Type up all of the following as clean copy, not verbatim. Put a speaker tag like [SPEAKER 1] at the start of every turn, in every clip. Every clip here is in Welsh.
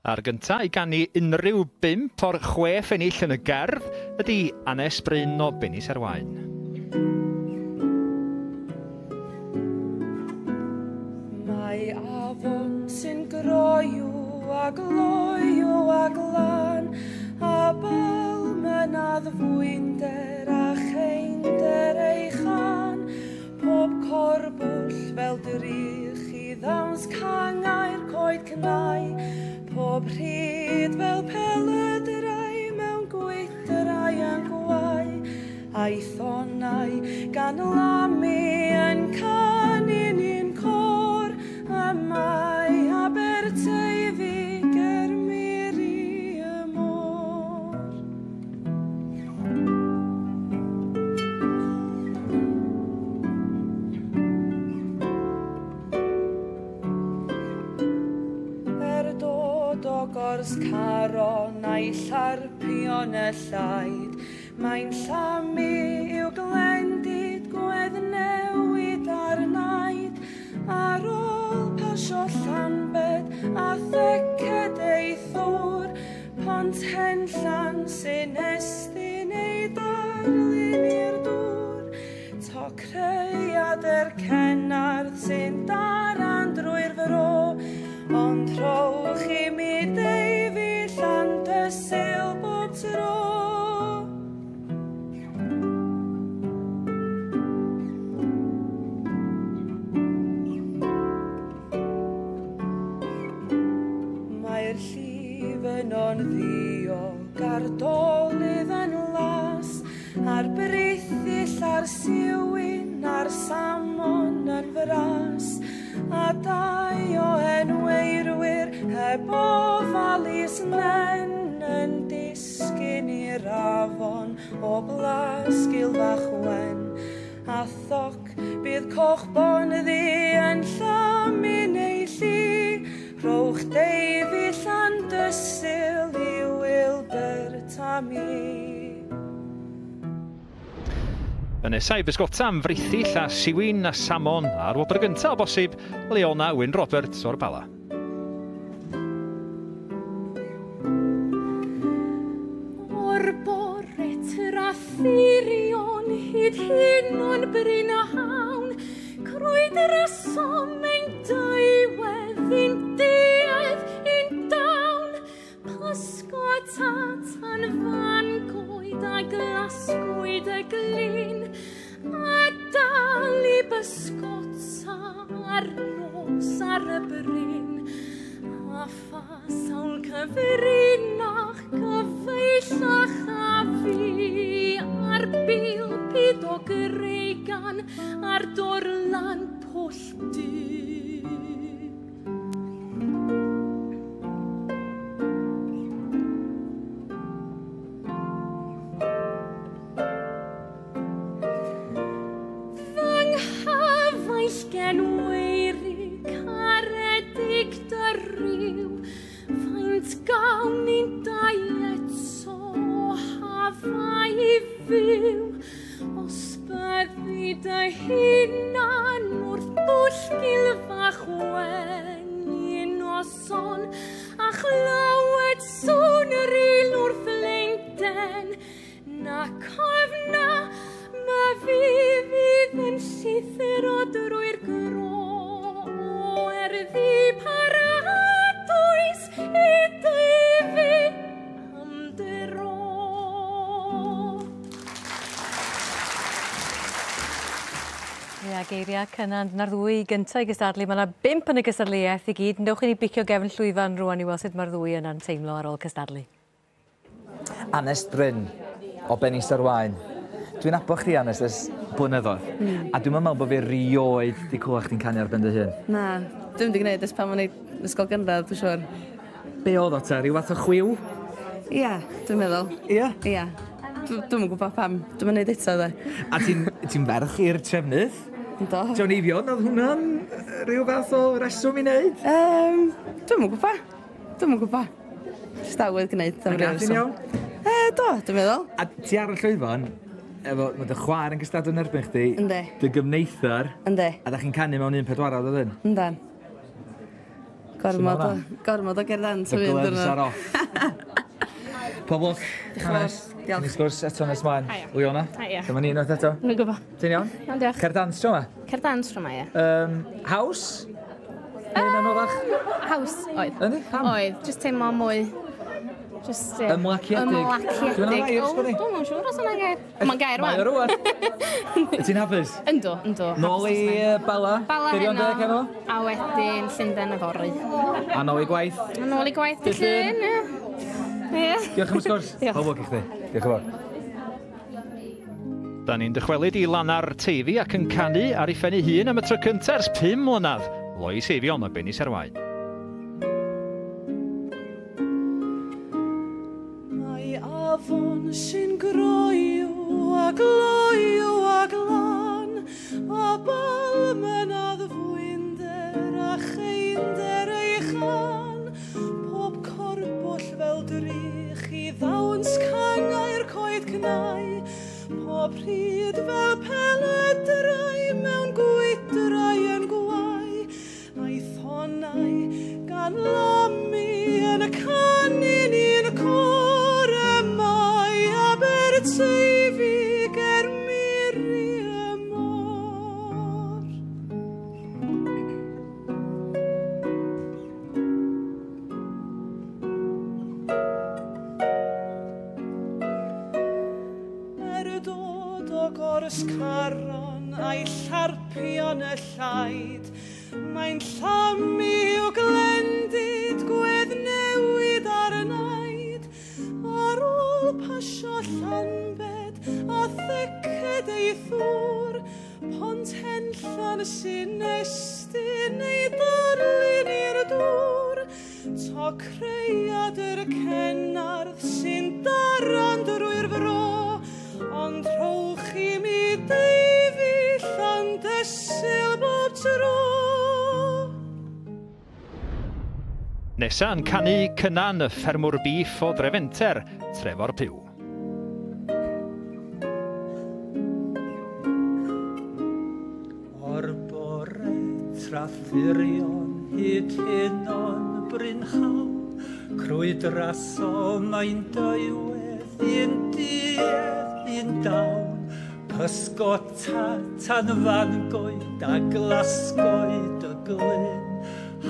[SPEAKER 1] A'r gyntaf i gannu unrhyw 5 o'r 6 ennill yn y gerdd ydy Anes Bryn o Benis Erwain.
[SPEAKER 2] Mae afon sy'n groiw ag loiw ag lan, a bal mynadd fwynder a cheinder ei chan, pob corbwll fel drych i ddawns cangau'r coed cnau, pob rhyd fel peledyrau mewn gwydrau yn gwau, a'i thonau gan lamu yn canu'n un cor, a mae Aberteifi ger miri y môr. Dod o gors caron a'i llarpion y llaid, mae'n llamu i'w glendid gwedd newid ar naid, ar ôl pasio Llanbed a theced ei thŵr, pont Henllan sy'n estyn ei darlun i'r dŵr, to creuadur Cenarth sy'n daran drwy'r fro, ond rhowch i mi Deifi Llandysul bob tro. Mae'r llif yn o'n ddiog a'r dolydd yn las, a'r brithyll a'r siwyn a'r salmon yn fras, a dau o enweirwyr heb ofalis nen yn disgyn i'r afon o Blasgil fach wen, a thoc bydd cochbon ddi yn llamu neu lli, rhowch Deifi Llandysul i Wilbert a mi.
[SPEAKER 1] Y nesaf bysgota am frithyll a siwyn a salmon a'r wobr gyntaf o bosib Leona Wyn Roberts o'r Bala.
[SPEAKER 2] O'r bore traffurion hyd hyn o'n bryn a hawn, crwydr a som ein daiwedd un diedd un dawn, pasgot tan fan goed a glasgwyd y glyn, a dal i bysgota ar nos ar y bryn, a pha sawl cyfrinach cyfeillach a fi, ar bil byd o greigan ar dorlan pwll du. Genweiri caredig dy ryw, faint gawn ni'n dau eto hafau i fyw, os byddi dy hunan wrth bwllgil fach wen i noson, a chlywed sŵn yr il wrth leinten, na cofna ma fi fydd yn llithyr o drwy'r gro, erddi paradwys i Deifi am dro.
[SPEAKER 3] Ia, geiriau cynnan na'r ddwy gyntaf i gystadlu. Mae yna 5 yn y gystadleuaeth i gyd. Dewch i ni bicio gefn llwyfan rwan i weld sut mae'r ddwy yna'n teimlo ar ôl cystadlu.
[SPEAKER 4] Anes Bryn o Benis Erwain. Dwi'n abo chdi, Anes, ers blynyddoedd. A dwi'n meddwl bod fi rioed di clywed chdi'n canu ar ben dy hun.
[SPEAKER 5] Na, dwi'n wedi gwneud ys pan o'n neud ysgol gynradd, dwi'n siwr.
[SPEAKER 4] Be oedd o ta? Rhyw fath o chwiw?
[SPEAKER 5] Ia, dwi'n meddwl.
[SPEAKER 4] Ia?
[SPEAKER 5] Ia. Dwi'n gwybod pam. Dwi'n mynd eto, dde.
[SPEAKER 4] A ti'n ferch i'r trefnydd?
[SPEAKER 5] Ynddo.
[SPEAKER 4] John Eifion, oedd hwnna'n rhyw fath o reswm i wneud?
[SPEAKER 5] Dwi'n gwybod. Dwi'n gwybod. Stawydd gwneud.
[SPEAKER 4] A gath i'n iawn?
[SPEAKER 5] Do, dwi'n meddwl.
[SPEAKER 4] A ti ar y llwyfan, efo, mae dy chwaer yn gystadlu yn erbyn chdi.
[SPEAKER 5] Yndi.
[SPEAKER 4] Dy gymneithar.
[SPEAKER 5] Yndi.
[SPEAKER 4] A da chi'n canu mewn un pedwarad oedd hyn?
[SPEAKER 5] Yndan. Gormod o gerddant
[SPEAKER 4] Y
[SPEAKER 5] o fynd
[SPEAKER 4] glyfs ar
[SPEAKER 5] yna.
[SPEAKER 4] off. Pob lwc. Hanes.
[SPEAKER 5] Diolch.
[SPEAKER 4] Ni sgwrs eto nes mlaen. Leona.
[SPEAKER 6] Haia.
[SPEAKER 4] Dyma ni unwaith eto.
[SPEAKER 6] Dwi'n gwybod.
[SPEAKER 4] Ti'n iawn?
[SPEAKER 6] Iawn, diolch.
[SPEAKER 4] Cerdans tro yma?
[SPEAKER 6] Cerdans tro ma, ie.
[SPEAKER 4] Haws? Neu'n anoddach?
[SPEAKER 6] Haws, oedd.
[SPEAKER 4] Yndi? Pam?
[SPEAKER 6] Oedd, just teimlo mwy... Just, ie.
[SPEAKER 4] Ymlaciedig.
[SPEAKER 6] Ymlaciedig.
[SPEAKER 4] Dwi'n meddwl i'r sgwennu.
[SPEAKER 6] Dwi'n meddwl siŵr os yna gair. Mae'n gair
[SPEAKER 4] Mae o
[SPEAKER 6] wan.
[SPEAKER 4] rwan. Ti'n hapus?
[SPEAKER 6] Ynddo, ynddo.
[SPEAKER 4] Nôl i Bala?
[SPEAKER 6] Bala
[SPEAKER 4] Dirion
[SPEAKER 6] heno,
[SPEAKER 4] deg heno?
[SPEAKER 6] a wedyn Llundain y Fory.
[SPEAKER 4] A nôl i gwaith?
[SPEAKER 6] A nôl i gwaith y
[SPEAKER 4] Dyffryn.
[SPEAKER 6] llun, ie.
[SPEAKER 4] Diolch am y sgwrs.
[SPEAKER 6] Diolch.
[SPEAKER 4] Pob lwc i chdi. Diolch yn fawr.
[SPEAKER 1] Da ni'n dychwelyd i Lanna'r Teifi ac yn canu ar ei phen ei hun am y tro cyntaf ers 5 mlynedd. Lois Eifion o Benis Erwain.
[SPEAKER 2] Mae afon sy'n groio a gloio a glan, a balmynadd fwynder a cheinder ei chan. Pob corbwll fel drych i ddawns cangau'r coed cnau, pob rhyd fel peledrau mewn gwydrau yn gwau, a'i thonau gan lamu yn y canin i'n cor ymau, Aberteifi ger miri y môr. Dod o gors caron a'i llarpion y llaid, mae'n llamu o glendid gwedd newid ar y naid, ar ôl pasio Llanbed a thiced ei ddŵr, pont Henllan sy'n estyn ei darlun i'r dŵr, to creiad yr cenardd sy'n daran drwy'r fro, ond rhowch i mi Deifi Llandesil bob tro.
[SPEAKER 1] Nesa yn canu Cynan y ffermwr biff o Drefenter, Trefor Piw.
[SPEAKER 7] O'r bore traffurion hyd hyn o'n brynhawn, crwydraso mae'n dywedd un diedd un dawn, pysgota tan fangoed a glasgoed y glyn,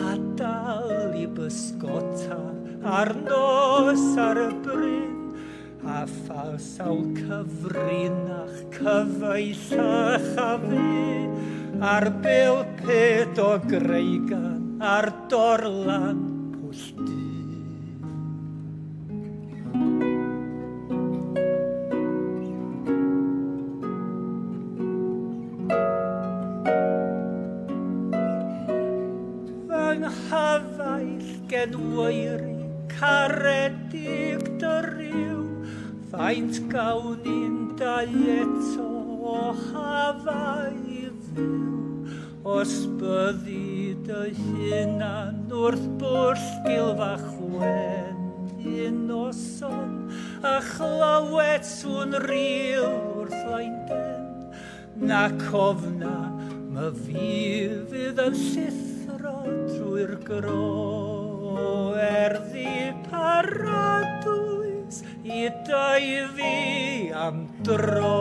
[SPEAKER 7] a dal i bysgota ar nos ar y bryn, a phaw sawl cyfrinach cyfeillach a fi, ar bil ped o greigan ar dorlan Pwlldy. Hafael gen wairi caredig dy ryw, faint gawn ni'n dau eto o hafa i fyw, os byddi dy hunan wrth bwll gilfach wen un noson, a chlawed swn ril wrth Llangden, na cofna my fydd yn llithro drwy'r gro, erddi paradwys i Deifi am dro.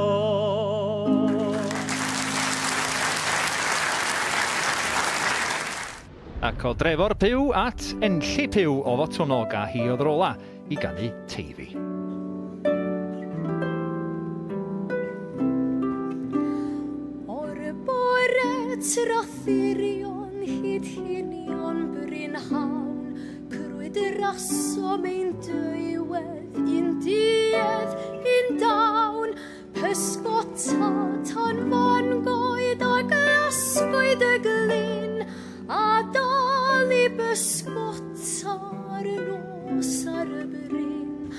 [SPEAKER 1] Ac o Drefor Piw at Enlli Piw o Fotwnog a hi oedd rola i ganu Teifi.
[SPEAKER 2] O'r bore trothurion hyd hinion brynhawn, crwyd y raso mein dywedd un diedd un dawn, pysgota tan fangoed a glasgoed y glyn, a dal i bysgota ar y nos ar y bryn,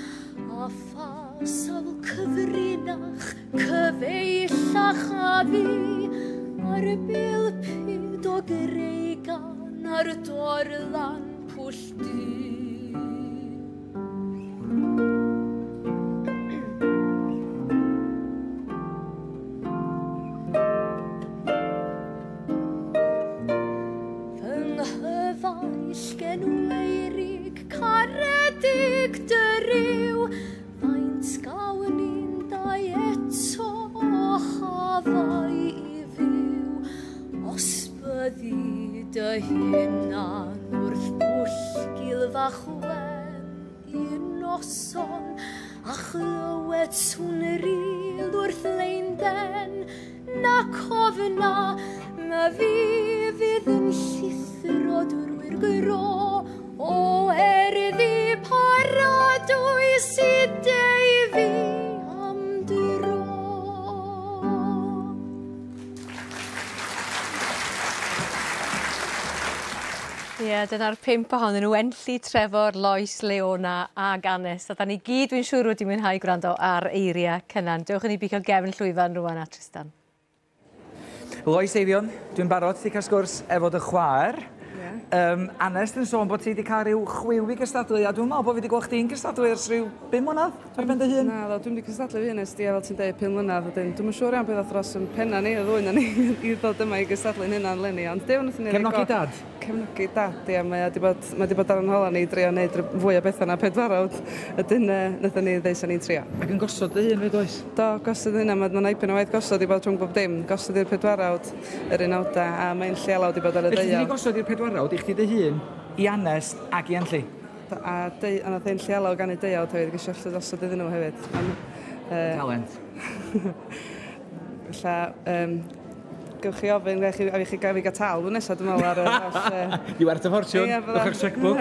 [SPEAKER 2] a phasal cyfrinach cyfeillach a fi, ar y bil pyd o greigan ar dorlan Pwlldy. Fy nghyfaill caredig dy ryw, faint gawn ni'n dau eto o hafau i fyw. Os byddi dy hunan wrth bwll gilfach wen i noson, a chlywed swnril wrth leinden, na cofna, ma fi fydd yn llithro drwy'r gro, o erddi paradwys i deu fi am dro.
[SPEAKER 3] Ie, dyna'r 5 ohonyn nhw, Enlli, Trefor, Lois, Leona a Ganes. A da ni gyd, dwi'n siŵr wedi mwynhau gwrando ar eiriau cynnan. Dewch i ni bicio Gefn Llwyfan rwan a Tristan.
[SPEAKER 4] Lois Eifion, dwi'n barod i cael sgwrs efo dy chwaer. Anes, dwi'n sôn bod ti wedi cael rhyw chwiw i gystadlu, a dwi'n meddwl bod fi wedi gweld chdi'n gystadlu ers rhyw 5 mlynedd ar ben dy hun.
[SPEAKER 5] Na, dwi'n wedi cystadlu fi hyn ysdi, fel ti'n dweud, 5 mlynedd. Dwi'n yn siŵr iawn beth athros yn penna ni, y ddwy na ni, i ddod yma i gystadlu'n hynna'n Lenni. Ond dew wnaethon ni...
[SPEAKER 4] Cefnogi dad?
[SPEAKER 5] Cefnogi dad, ia. Mae wedi bod ar yn hola ni drio wneud fwy o bethau na pedwarawd. Ydyn, wnaethon ni ddeud sy'n ni'n trio.
[SPEAKER 4] Ac yn gosod dy hun, fe does?
[SPEAKER 5] Do, gosod hynna, mae'n aipyn o waith gosod i bod rhwng bob dim. Gosod i'r pedwarawd, yr unawda, a mae'n llealawd i bod ar y
[SPEAKER 4] Felly
[SPEAKER 5] ddeuawd.
[SPEAKER 4] ti'n gosod i'r pedwarawd i chdi dy hun, i Anes ac i Enlli?
[SPEAKER 5] A nath ein llealaw gan ei deuawd hefyd, gysio allu gosod iddyn nhw hefyd.
[SPEAKER 4] Talent.
[SPEAKER 5] Felly, gewch chi ofyn, a fi chi gael fi gael dwi'n nesaf, dwi'n meddwl ar y holl...
[SPEAKER 4] You werth y ffortiwn,
[SPEAKER 5] Ie, bydda.
[SPEAKER 4] ddech chi'r checkbook.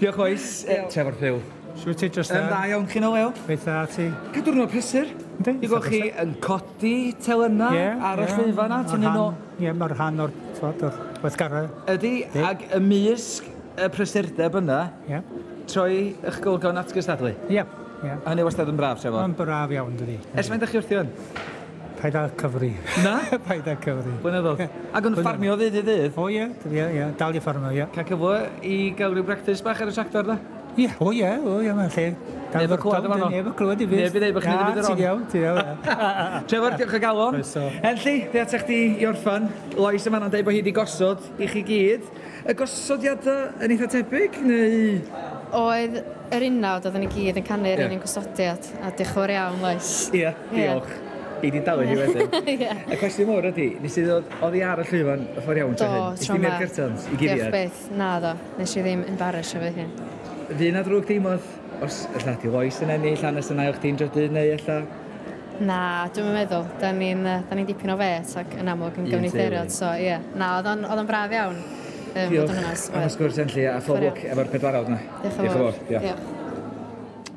[SPEAKER 4] Diolch oes, Trefor Pugh.
[SPEAKER 7] Siwr ti dros
[SPEAKER 4] Yn dda iawn chi nôl ew.
[SPEAKER 7] Beth a ti?
[SPEAKER 4] Cadwrnod prysur. I gweld chi yn codi telynna ar y llwyfan na, ti'n un o...
[SPEAKER 7] Ie, mae'r rhan o'r weithgarau.
[SPEAKER 4] Ydy, ac ymysg y prysurdeb yna, troi eich gylgon at gystadlu.
[SPEAKER 7] Ie, ie.
[SPEAKER 4] Hynny wastad yn braf, Trefor.
[SPEAKER 7] Mae'n braf iawn, dydi.
[SPEAKER 4] Ers mae'n dych chi wrthi hwn?
[SPEAKER 7] Paid â cyfri.
[SPEAKER 4] Na?
[SPEAKER 7] Paid â cyfri.
[SPEAKER 4] Blynyddoedd. Ac yn ffarmio ddydd i ddydd.
[SPEAKER 7] O ie, dal i ffarmio, ie.
[SPEAKER 4] Cael cyfle i gael rhyw bractis bach ar y tractor, da?
[SPEAKER 7] Ie, mae'n lle.
[SPEAKER 4] Neb yn clywed efo nhw.
[SPEAKER 7] Neb yn clywed i fi.
[SPEAKER 4] Neb i ddeud bod chi'n mynd i'r
[SPEAKER 7] Ti'n iawn, ti'n iawn.
[SPEAKER 4] Trefor, diolch o galon.
[SPEAKER 7] Croeso.
[SPEAKER 4] Enlli, di atach chdi i orffan. Lois yma'n dweud bod hi wedi gosod i chi gyd. Y gosodiadau yn eitha tebyg, neu...
[SPEAKER 6] Oedd yr unawd oedden ni gyd yn canu'r un gysodiad, a diolch yn fawr iawn, Lois.
[SPEAKER 4] Ie, diolch. I di dalu hi wedyn. Y cwestiwn mor ydy, nes i ddod oddi ar y llwyfan y ffordd iawn
[SPEAKER 6] Do,
[SPEAKER 4] Nes
[SPEAKER 6] tro
[SPEAKER 4] i
[SPEAKER 6] ma.
[SPEAKER 4] wneud curtains i
[SPEAKER 6] Diolch
[SPEAKER 4] giriad.
[SPEAKER 6] beth, na do, nes i ddim yn baris efo hyn.
[SPEAKER 4] Fy na drwg deimlodd, os lla ti Lois yn ennill, Anes yn ail chdi'n drydydd neu ella?
[SPEAKER 6] Na, dwi'n meddwl, da ni'n dipyn o fet ac yn amlwg yn
[SPEAKER 4] Un
[SPEAKER 6] gyfnithuriad,
[SPEAKER 4] teulu.
[SPEAKER 6] so ie. Na, oedd o'n braf iawn.
[SPEAKER 4] Diolch am y sgwrs Enlli a full look efo'r pedwarawd na.
[SPEAKER 6] Diolch yn fawr.
[SPEAKER 4] Diolch.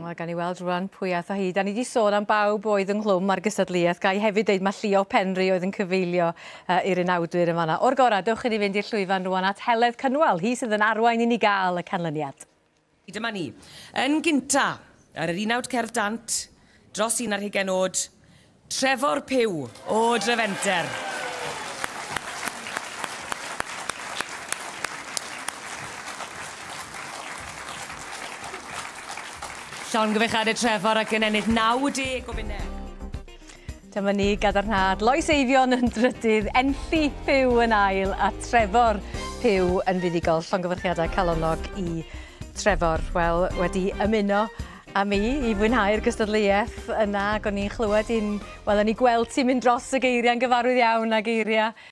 [SPEAKER 3] Wel, gan i weld rwan pwy ath o hi. Da ni wedi sôn am bawb oedd yn glwm ar gystadleuaeth. Gai hefyd deud mae Llio Penri oedd yn cyfeilio i'r unawdwyr yma. O'r gorau, dewch i ni fynd i'r llwyfan rwan at Heledd Cynwal. Hi sydd yn arwain i ni gael y canlyniad.
[SPEAKER 8] Dyma ni. Yn gynta, ar yr unawd cerdd dant, dros 11 oed, Trefor Pugh o Drefenter. Llongyfechadau Trefor ac yn ennill 90 o bunnau.
[SPEAKER 3] Dyma ni gadarnhad Lois Eifion yn drydydd, Enlli Pugh yn ail a Trefor Pugh yn fuddigol. Llongyfarchiadau calonog i Trefor, wel, wedi ymuno a mi i fwynhau'r gystadleuaeth yna, ac o'n i'n clywed o'n i gweld ti'n mynd dros y geiriau yn gyfarwydd iawn ag eiriau